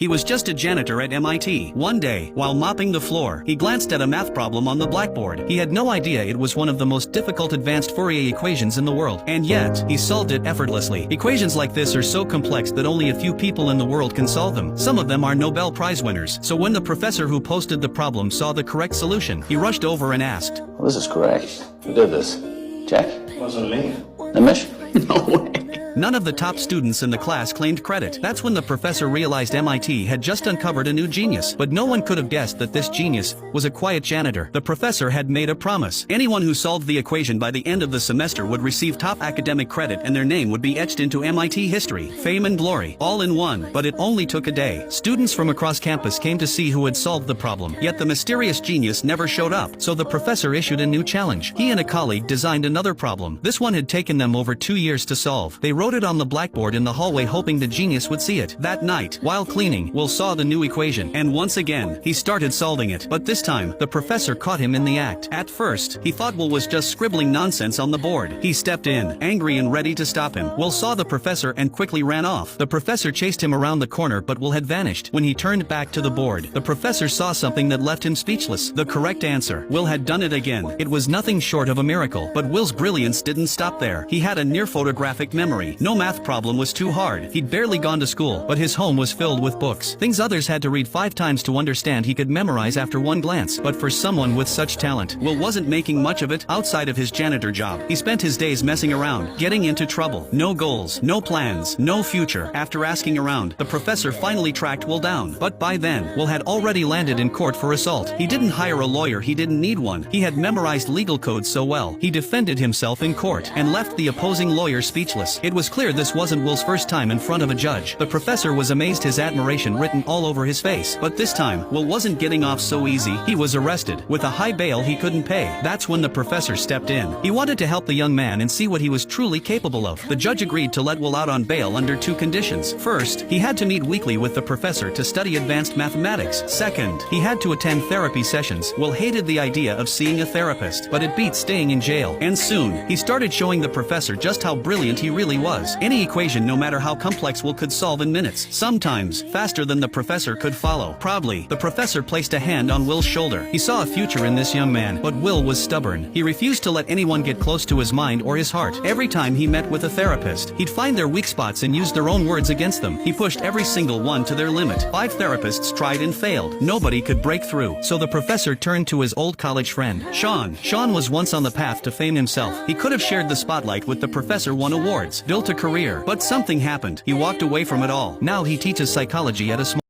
He was just a janitor at MIT. One day, while mopping the floor, he glanced at a math problem on the blackboard. He had no idea it was one of the most difficult advanced Fourier equations in the world. And yet, he solved it effortlessly. Equations like this are so complex that only a few people in the world can solve them. Some of them are Nobel Prize winners. So when the professor who posted the problem saw the correct solution, he rushed over and asked, Well, this is correct. Who did this? Jack? Wasn't me. Nimish? No way. None of the top students in the class claimed credit. That's when the professor realized MIT had just uncovered a new genius. But no one could have guessed that this genius was a quiet janitor. The professor had made a promise. Anyone who solved the equation by the end of the semester would receive top academic credit and their name would be etched into MIT history. Fame and glory, all in one. But it only took a day. Students from across campus came to see who had solved the problem. Yet the mysterious genius never showed up. So the professor issued a new challenge. He and a colleague designed another problem. This one had taken them over 2 years to solve. They wrote it on the blackboard in the hallway hoping the genius would see it. That night, while cleaning, Will saw the new equation. And once again, he started solving it. But this time, the professor caught him in the act. At first, he thought Will was just scribbling nonsense on the board. He stepped in, angry and ready to stop him. Will saw the professor and quickly ran off. The professor chased him around the corner but Will had vanished. When he turned back to the board, the professor saw something that left him speechless. The correct answer. Will had done it again. It was nothing short of a miracle. But Will's brilliance didn't stop there. He had a near photographic memory. No math problem was too hard. He'd barely gone to school, but his home was filled with books. Things others had to read 5 times to understand he could memorize after one glance. But for someone with such talent, Will wasn't making much of it outside of his janitor job. He spent his days messing around, getting into trouble. No goals, no plans, no future. After asking around, the professor finally tracked Will down. But by then, Will had already landed in court for assault. He didn't hire a lawyer, he didn't need one. He had memorized legal codes so well. He defended himself in court and left the opposing lawyer speechless. It was clear this wasn't Will's first time in front of a judge. The professor was amazed, his admiration written all over his face. But this time, Will wasn't getting off so easy. He was arrested, with a high bail he couldn't pay. That's when the professor stepped in. He wanted to help the young man and see what he was truly capable of. The judge agreed to let Will out on bail under 2 conditions. First, he had to meet weekly with the professor to study advanced mathematics. Second, he had to attend therapy sessions. Will hated the idea of seeing a therapist, but it beat staying in jail. And soon, he started showing the professor just how brilliant he really was. Any equation, no matter how complex, Will could solve in minutes, sometimes faster than the professor could follow. Proudly, the professor placed a hand on Will's shoulder. He saw a future in this young man, but Will was stubborn. He refused to let anyone get close to his mind or his heart. Every time he met with a therapist, he'd find their weak spots and use their own words against them. He pushed every single one to their limit. 5 therapists tried and failed. Nobody could break through. So the professor turned to his old college friend, Sean. Sean was once on the path to fame himself. He could have shared the spotlight with the professor, won awards, built a career. But something happened. He walked away from it all. Now he teaches psychology at a small